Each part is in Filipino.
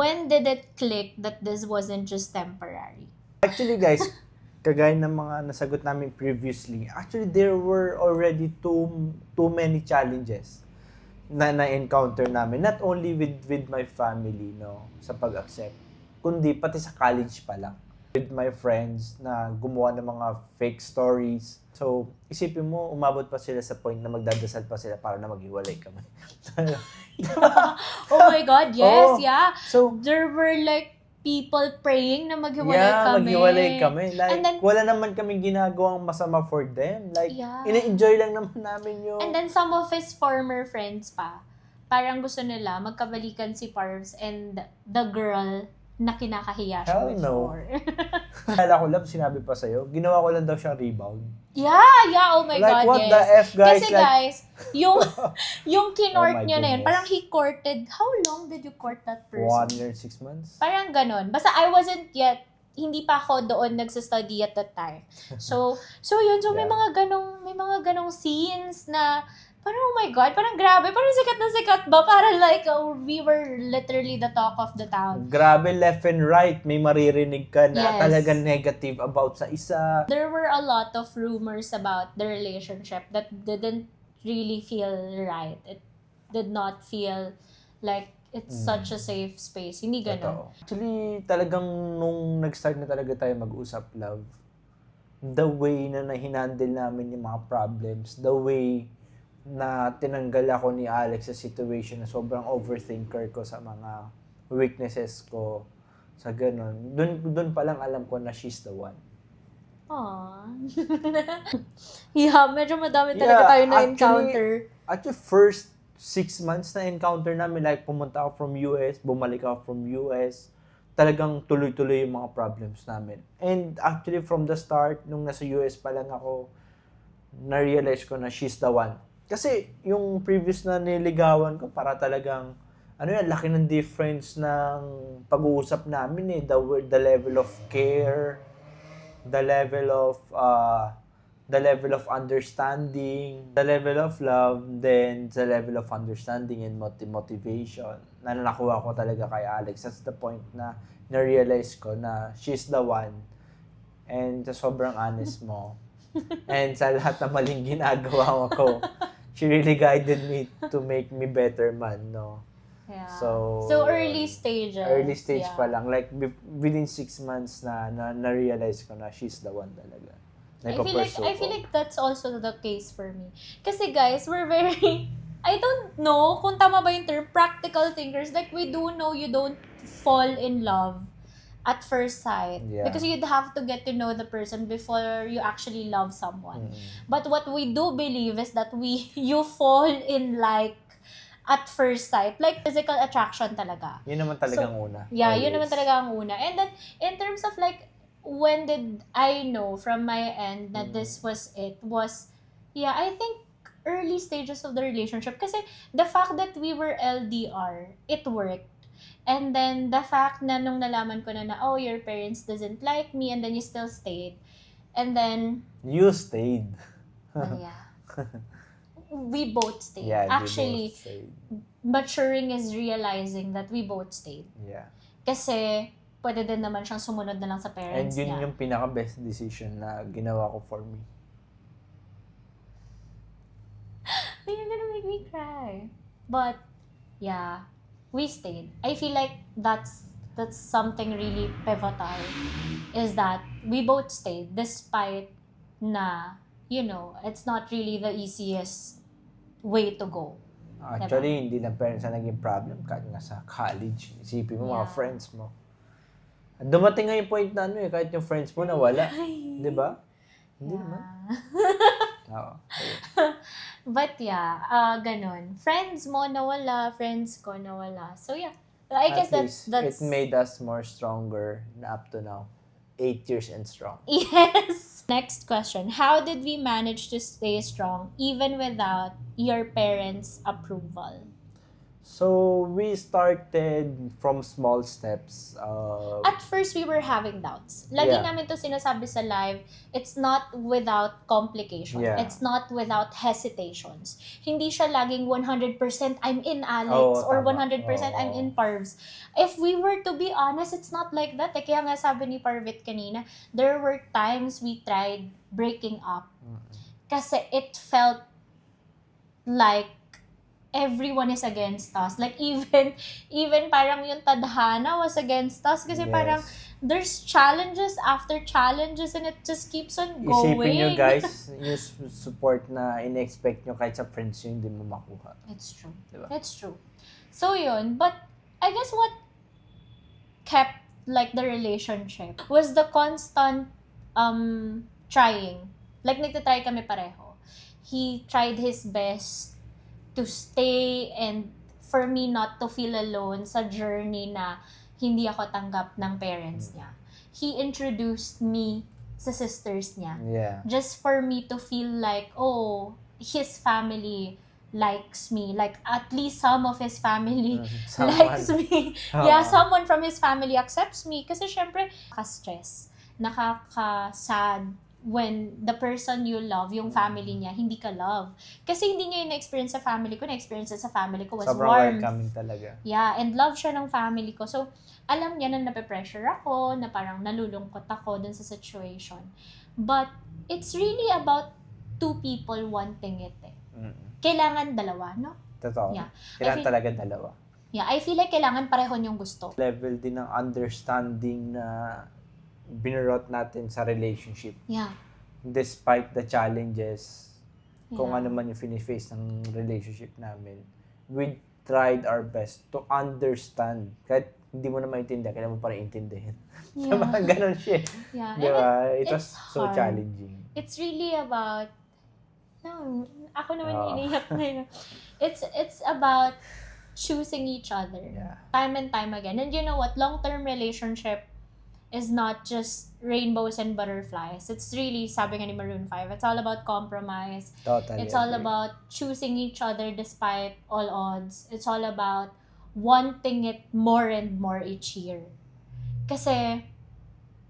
when did it click that this wasn't just temporary? Actually, guys, kagaya ng mga nasagot namin previously, actually, there were already too many challenges na encounter namin. Not only with my family, no, sa pag-accept, kundi pati sa college pa lang. With my friends na gumawa ng mga fake stories. So, isipin mo, umabot pa sila sa point na magdadasal pa sila para na maghiwalay kami. Oh my God, yes, Oo. yeah. So, There were like people praying na maghiwalay yeah, kami. maghiwalay kami. Like, And then- wala naman kaming ginagawang masama for them. Like, Yeah. ina-enjoy lang naman namin yung... And then some of his former friends pa, parang gusto nila magkabalikan si Parvs and the girl na kinakahiya siya Hell no. before. Kala ko lang, sinabi pa sa'yo, ginawa ko lang daw siyang rebound. yeah, oh my Like, God, what yes. the F, guys? Kasi Like, guys, yung kinort Oh my niya na yun, goodness. parang he courted, how long did you court that person? 1 year, 6 months? Parang ganon. Basta I wasn't yet, hindi pa ako doon nagsa-study at that time. So yun, so may Yeah. mga ganong scenes na parang, oh my God, parang grabe, parang sikat na sikat ba? Parang like, we were literally the talk of the town. Grabe, left and right. May maririnig ka na Yes. talagang negative about sa isa. There were a lot of rumors about the relationship that didn't really feel right. It did not feel like it's such a safe space. Hindi ganon. Totoo. Actually, talagang nung nag-start na talaga tayo mag-usap, love, the way na hinandle namin yung mga problems, the way na tinanggal ako ni Alex sa situation na sobrang overthinker ko sa mga weaknesses ko, sa ganun. Dun pa lang alam ko na she's the one. Aww. Yeah, medyo madami talaga tayo na-encounter. Actually, first 6 months na encounter namin, like pumunta ako from US, bumalik ako from US, talagang tuloy-tuloy yung mga problems namin. And actually, from the start, nung nasa US pa lang ako, na-realize ko na she's the one. Kasi yung previous na niligawan ko, para talagang, laki ng difference ng pag-uusap namin eh. The level of care, the level of understanding, the level of love, then the level of understanding and motivation na nakuha ko talaga kay Alex. That's the point na na-realize ko na she's the one. And sa sobrang honest mo, and sa lahat na maling ginagawa ko, she really guided me to make me better man, no? Yeah. So early stages. Early stage yeah. pa lang. Like, within 6 months na-realize ko na she's the one talaga. I feel like that's also the case for me. Kasi guys, we're very, I don't know kung tama ba yung term, practical thinkers. Like, we do know you don't fall in love at first sight. Yeah. Because you'd have to get to know the person before you actually love someone. But what we do believe is that you fall in like at first sight. Like, physical attraction talaga. Yun naman talagang una. Yeah, Always. yun naman talaga ang una. And then, in terms of like, when did I know from my end that this was it? I think early stages of the relationship. Kasi the fact that we were LDR, it worked. And then the fact na nung nalaman ko na oh, your parents doesn't like me, and then you still stayed. And then, You stayed. we both stayed. Yeah, Actually, we both stayed. maturing is realizing that we both stayed. Yeah. Kasi, pwede din naman siyang sumunod na lang sa And parents yun niya. yung pinaka-best decision na ginawa ko for me. You're gonna make me cry. But, yeah, we stayed. I feel like that's something really pivotal, is that we both stayed despite na, it's not really the easiest way to go. Actually, hindi lang parents na naging problem kahit nga sa college. Isipin mo, mga Yeah. friends mo. Dumating nga yung point na kahit yung friends mo nawala. Di ba? Hindi naman. Oo. But yeah, ganun. Friends mo nawala, friends ko nawala. So yeah, I guess At least, that's it made us more stronger na up to now. 8 years and strong. Yes. Next question. How did we manage to stay strong even without your parents' approval? So, we started from small steps. At first, we were having doubts. Lagi Yeah. namin to sinasabi sa live, it's not without complication. Yeah. It's not without hesitations. Hindi siya laging 100% I'm in Alex or tama. 100% I'm in Parvs. If we were to be honest, it's not like that. Kaya nga sabi ni Parvit kanina, there were times we tried breaking up. Kasi it felt like everyone is against us. Like even parang yung tadhana was against us kasi Yes. parang there's challenges after challenges and it just keeps on going. Isipin nyo guys, yung support na in-expect nyo kahit sa friends nyo hindi mo makuha. It's true. Diba? It's true. So yun, but I guess what kept like the relationship was the constant trying. Like nagtatry kami pareho. He tried his best to stay and for me not to feel alone sa journey na hindi ako tanggap ng parents niya. He introduced me sa sisters niya. Yeah. Just for me to feel like, oh, his family likes me. Like, at least some of his family likes me. Yeah, someone from his family accepts me. Kasi syempre, nakaka-stress, nakaka-sad when the person you love, yung family niya, hindi ka love. Kasi hindi niya yung na-experience sa family ko. Na-experience sa family ko was Sobrang warmth. welcoming talaga. Yeah, and love siya ng family ko. So, alam niya na nape-pressure ako, na parang nalulungkot ako dun sa situation. But, it's really about two people wanting it eh. Kailangan dalawa, no? Totoo. Yeah. Kailangan talaga dalawa. Yeah, I feel like kailangan pareho niyong gusto. Level din ng understanding na binurot natin sa relationship. Yeah. Despite the challenges, kung Yeah. ano man yung finiface ng relationship namin, we tried our best to understand. Kahit hindi mo na maintindihan, kailangan mo pa rin intindihin. Yeah. Diba? Ganon siya. Yeah. Diba? It was it's so hard. challenging. It's really about ako naman Oh. iniyak na yun. It's about choosing each other. Yeah. Time and time again. And you know what? Long-term relationship is not just rainbows and butterflies. It's really, sabi nga ni Maroon 5, it's all about compromise. Totally. It's all agree. about choosing each other despite all odds. It's all about wanting it more and more each year. Kasi,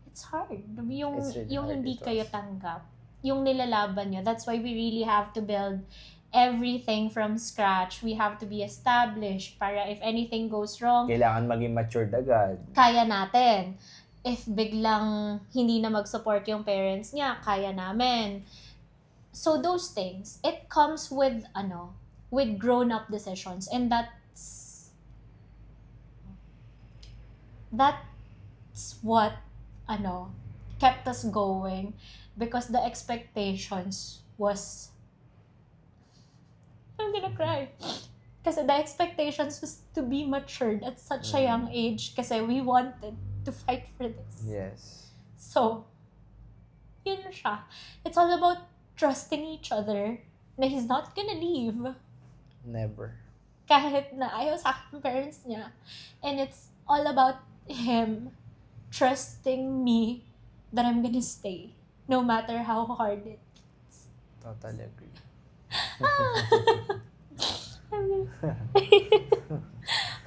it's hard. Yung, It's really yung hard, hindi it kayo was. tanggap. Yung nilalaban nyo. That's why we really have to build everything from scratch. We have to be established para if anything goes wrong, Kailangan maging matured agad. kaya natin. If biglang hindi na mag-support yung parents niya, kaya namin. So those things, it comes with with grown-up decisions, and that's what kept us going, because the expectations was I'm gonna cry. Kasi the expectations was to be matured at such a young age kasi we wanted to fight for this. Yes. So, yun siya. It's all about trusting each other na he's not gonna leave Never. kahit na ayaw sa akin ng parents niya. And it's all about him trusting me that I'm gonna stay no matter how hard it is. Totally agree.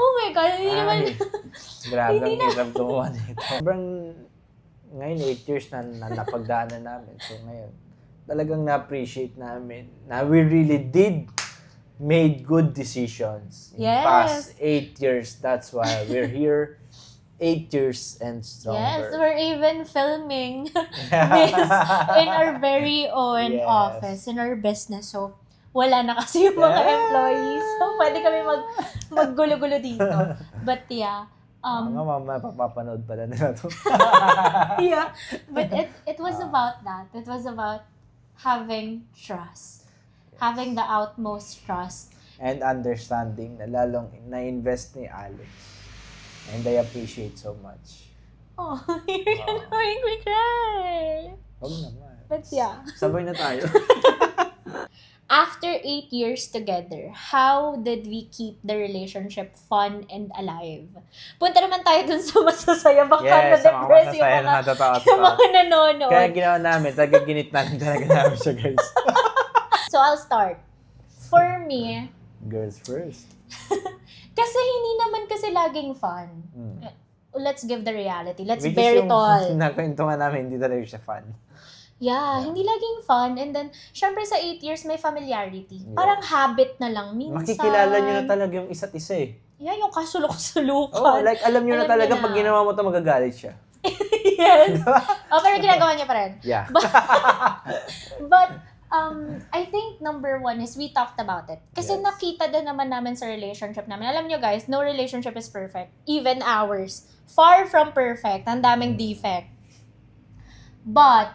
Oh my God, hindi naman. Grabe Hindi ang hirap gumawa nito. Sobrang, ngayon 8 years na napagdaanan namin. So ngayon, talagang na-appreciate namin na we really did made good decisions in Yes. past 8 years. That's why we're here 8 years and Yes, stronger. we're even filming this in our very own Yes. office, in our business. So, wala na kasi yung mga Yes. employees. So, pwede kami maggulo-gulo dito. But yeah, Mga mama, papapanood pala nila to. yeah. But it was about that. It was about having trust. Having the utmost trust. And understanding na lalong na-invest ni Alex. And I appreciate so much. Oh, you're gonna make me cry. Huwag naman. But yeah. Sabay na tayo. After 8 years together, how did we keep the relationship fun and alive? Punta naman tayo dun sa masasaya. Baka Yes, sa mga na-depress yung masasaya na mga, natatawa. yung mga nanonood. Kaya ginawa namin, ginit namin talaga namin siya, guys. So, I'll start. For me, Girls first. kasi laging fun. Let's give the reality. Let's Which bear is it all. yung nakwentuhan namin, hindi talaga siya fun. Yeah, hindi laging fun. And then, syempre sa 8 years, may familiarity. Yes. Parang habit na lang minsan. Makikilala nyo na talaga yung isa't isa eh. Yeah, yung kasulok-sulukan. Oh, like alam nyo na Alam talaga nyo na. pag ginawa mo ito, magagalit siya. Yes. Pero ginagawa niya pa rin. Yeah. But I think number 1 is we talked about it. Kasi Yes. nakita din naman namin sa relationship namin. Alam nyo guys, no relationship is perfect. Even ours. Far from perfect. Ang daming defect. But,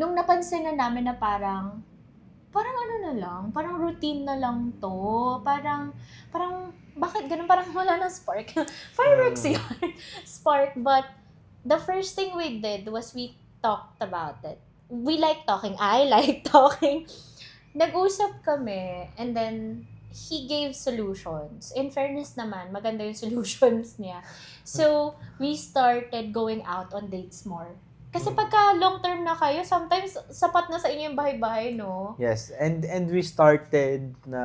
nung napansin na namin na parang ano na lang, parang routine na lang to. Parang, bakit ganun? Parang wala na spark. Fireworks yun. Spark. But, the first thing we did was we talked about it. We like talking. I like talking. Nag-usap kami, and then, he gave solutions. In fairness naman, maganda yung solutions niya. So, we started going out on dates more. Kasi pagka long term na kayo, sometimes sapat na sa inyo yung bahay-bahay, no? Yes, and we started na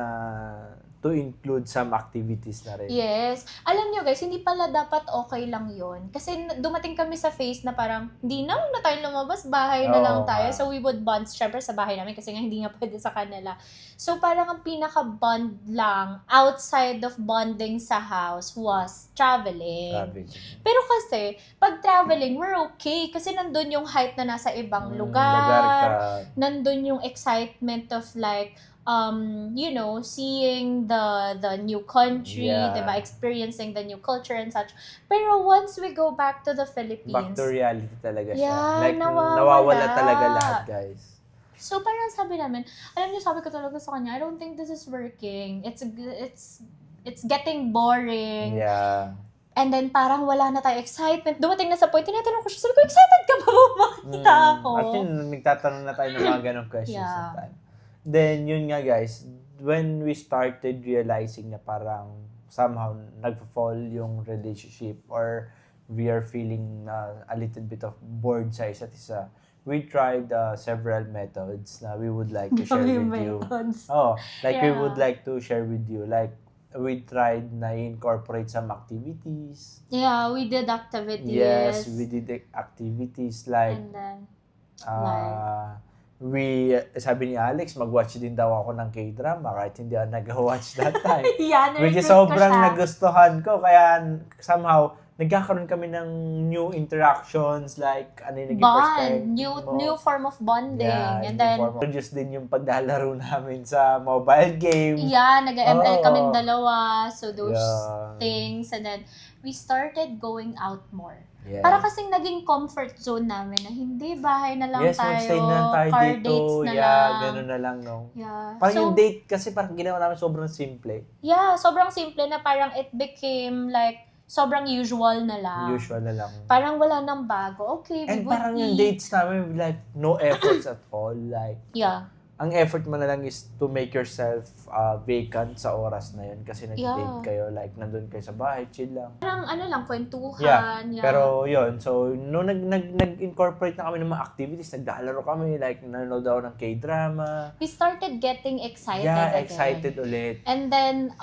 to include some activities na rin. Yes. Alam nyo guys, hindi pala dapat okay lang yon. Kasi dumating kami sa phase na parang, hindi na tayo lumabas, bahay na lang tayo. So we would bond syempre sa bahay namin kasi nga hindi nga pwede sa kanila. So parang ang pinaka-bond lang outside of bonding sa house was traveling. Pero kasi, pag traveling, we're okay. Kasi nandun yung hype na nasa ibang lugar. Nandun yung excitement of like, seeing the new country, diba? Experiencing the new culture and such. Pero once we go back to the Philippines, back to reality talaga siya. Yeah, Like, nawawala talaga lahat, guys. So, parang sabi namin, alam niyo, sabi ko talaga sa kanya, I don't think this is working. It's getting boring. Yeah. And then, parang wala na tayo excitement. Dumating na sa point, tinatanong ko siya, sabi ko, excited ka ba makita ako? Actually, nagtatanong na tayo ng mga ganong questions sa time. Then, yun nga guys, when we started realizing na parang somehow nagpa-fall yung relationship or we are feeling a little bit of bored sa isa't isa, we tried several methods na we would like to share with you. We would like to share with you. Like, we tried na incorporate some activities. Yeah, we did activities. Yes, we did activities like, and then, sabi ni Alex, mag-watch din daw ako ng K-drama kahit hindi ako nag-watch that time. Yeah, which is sobrang nagustuhan ko. Kaya somehow, nagkakaroon kami ng new interactions, like, ano yung naging perspective mo. New form of bonding. Yeah, and then, introduce din yung paglalaro namin sa mobile game. Yeah, nag-ML kaming dalawa. So, those things. And then, we started going out more. Yeah. Para kasing naging comfort zone namin na hindi, bahay na lang tayo. Stay na lang tayo car dito. dates na lang. Ganun na lang, no? Yeah. Parang yung date kasi parang ginawa namin sobrang simple. Yeah, sobrang simple na parang it became like sobrang usual na lang. Usual na lang. Parang wala nang bago. Okay, and we would parang yung dates namin, like, no efforts at all. Like, yeah. Ang effort mo na lang is to make yourself vacant sa oras na yun kasi nag-date kayo, like, nandun kayo sa bahay, chill lang. Parang ano lang, kwentuhan. Yeah. Pero yun, so, nung nag-incorporate na kami ng mga activities, naglalaro kami, like, nanonood ako ng K-drama. We started getting excited Yeah, again. excited ulit. And then,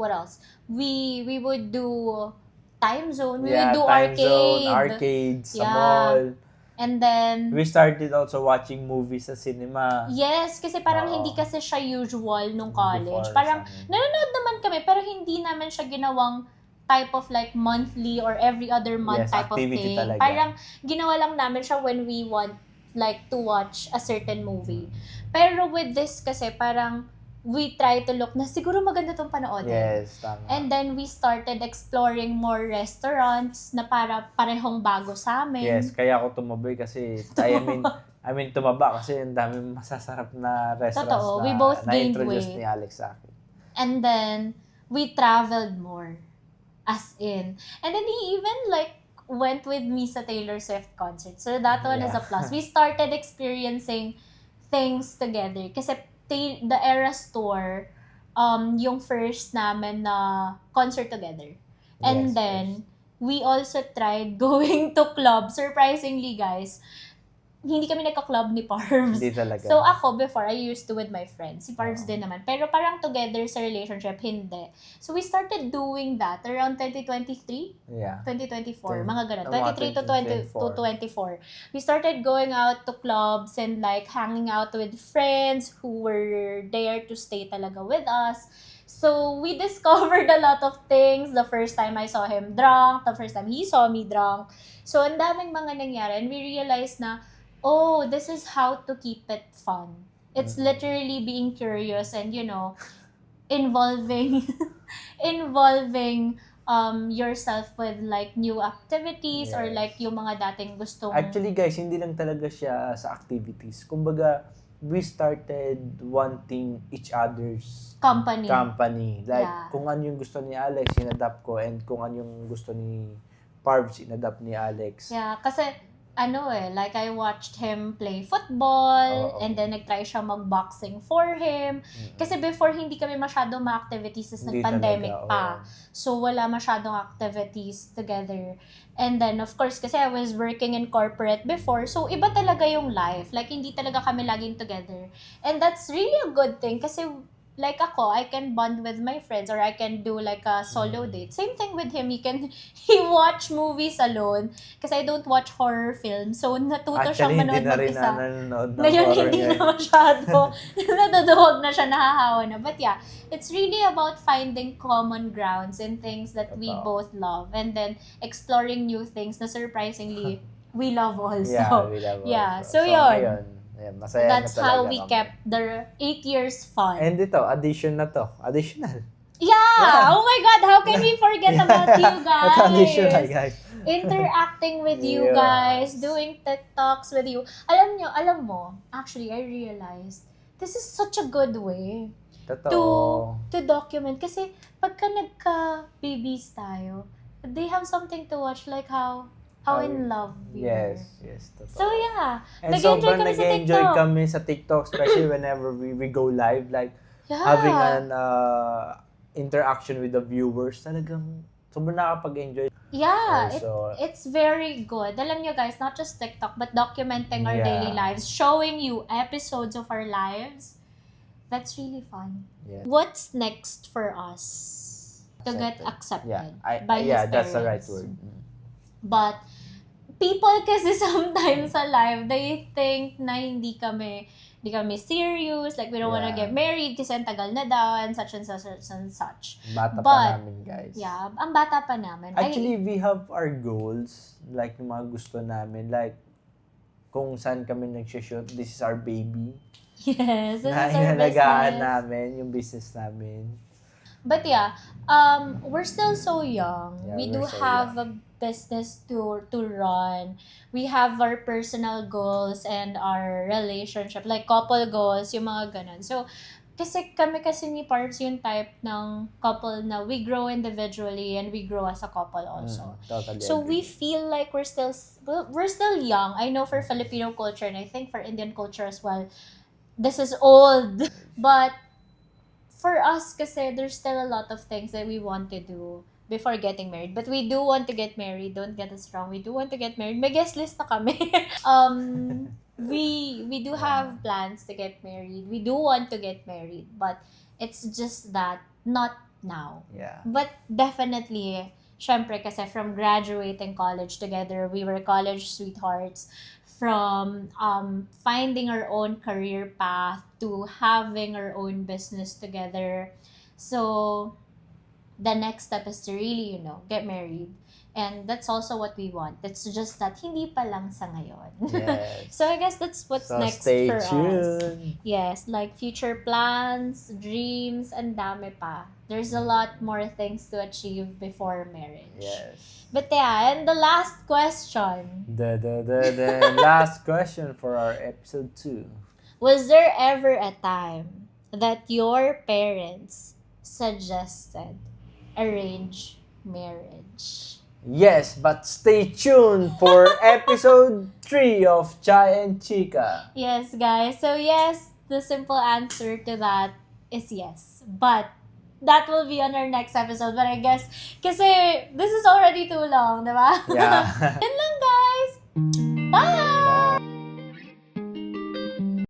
what else? We would do time zone. We would do arcades sa mall. And then, we started also watching movies sa cinema. Yes, kasi parang hindi kasi siya usual nung college. Before, parang nanonood naman kami, pero hindi naman siya ginawang type of like monthly or every other month type of thing. Talaga. Parang ginawa lang namin siya when we want like to watch a certain movie. Pero with this kasi parang we try to look na siguro maganda tong panoodin. Yes, tama. And then we started exploring more restaurants na parehong bago sa amin. Yes, kaya ako tumaboy kasi I mean tumaba kasi ang dami masasarap na restaurants. Totoo, we both gained na-introduce weight. ni Alex sa akin. And then we traveled more. As in. And then he even like went with me sa Taylor Swift concert. So that one is a plus. We started experiencing things together. Kasi the Eras Tour, yung first namin na concert together. And then, we also tried going to clubs. Surprisingly, guys, hindi kami nagka-club ni Parvs. Hindi talaga. So ako, before, I used to with my friends. Si Parvs din naman. Pero parang together sa relationship, hindi. So we started doing that around 2023? Yeah. 2024, mga ganun. Mga 23 to 24. We started going out to clubs and like hanging out with friends who were there to stay talaga with us. So, we discovered a lot of things. The first time I saw him drunk, the first time he saw me drunk. So, ang daming mga nangyari. And we realized na, oh, this is how to keep it fun. It's literally being curious and, you know, involving yourself with like new activities or Yes. like yung mga dating gustong... Actually guys, hindi lang talaga siya sa activities. Kumbaga, we started wanting each other's company. Like, Yeah. kung ano yung gusto ni Alex, inadapt ko. And kung ano yung gusto ni Parvs, inadapt ni Alex. Yeah, kasi like I watched him play football Oo. and then nagtry siya mag-boxing for him. Kasi before, hindi kami masyadong ma-activities tas Hindi nag-pandemic talaga, pa. oo. So, wala masyadong activities together. And then, of course, kasi I was working in corporate before, so iba talaga yung life. Like, hindi talaga kami laging together. And that's really a good thing kasi like ako, I can bond with my friends or I can do like a solo date. Same thing with him. He watch movies alone kasi I don't watch horror films. So, natuto siyang Actually, hindi manood na rin mag-isa. nanonood ng Ngayon, horror hindi ngayon. na masyado. Naduduwag na siya, nahahawa na. But yeah, it's really about finding common grounds in things that we Totoo. both love. And then, exploring new things na surprisingly, we love also. Yeah, we love Yeah, also. so yun. Ngayon, ayan, masaya That's na how talaga we kami. kept the 8 years fun. And ito, addition na to. Additional. Yeah! Oh my God! How can we forget about you Ito, additional, guys? guys. Interacting with you Yes. guys, doing TikToks with you. Alam mo, actually, I realized, this is such a good way Totoo. to document. Kasi, pagka nagka-babies tayo, they have something to watch, like how in love we were. Yes, totoo. So, yeah. And Nag-enjoy sobrang kami sa nag-enjoy TikTok. kami sa TikTok, especially whenever we go live, like Yeah. having an interaction with the viewers. Talagang sobrang nakapag-enjoy. Yeah, Also, it's very good. Alam nyo guys, not just TikTok, but documenting our Yeah. daily lives, showing you episodes of our lives. That's really fun. yeah. What's next for us to get accepted by his that's the right parents? word. But people kasi sometimes sa live, they think na hindi kami serious, like we don't wanna Yeah. get married kasi ang tagal na daw and such and such and such. Bata But, pa namin, guys. Yeah, ang bata pa namin. Actually, we have our goals, like yung mga gusto namin, like kung saan kami nag-shoot, this is our baby. Yes, this Na is our inalagaan business. namin, yung business namin. But yeah, we're still so young. Yeah, We we're do so have a business to run. We have our personal goals and our relationship, like couple goals, yung mga ganun. So, kasi ni Parvs yung type ng couple na we grow individually and we grow as a couple also. Totally So agree. we feel like we're still young. I know for Filipino culture and I think for Indian culture as well, this is old. But for us kasi there's still a lot of things that we want to do before getting married. But we do want to get married. Don't get us wrong. We do want to get married. May guest list na kami. We do have plans to get married. We do want to get married. But it's just that not now. Yeah. But definitely, syempre kasi from graduating college together, we were college sweethearts. From finding our own career path to having our own business together. So, the next step is to really, get married. And that's also what we want. It's just that hindi pa lang sa ngayon. Yes. So, I guess that's what's So next stay for us. tuned. Yes, like future plans, dreams, and dami pa. There's a lot more things to achieve before marriage. Yes. But yeah, and the last question. The last question for our episode 2. Was there ever a time that your parents suggested arranged marriage? Yes, but stay tuned for episode 3 of Chai and Chica. Yes, guys. So yes, the simple answer to that is yes. But that will be on our next episode. But I guess, kasi this is already too long, diba? Yeah. Yun lang, guys. Bye!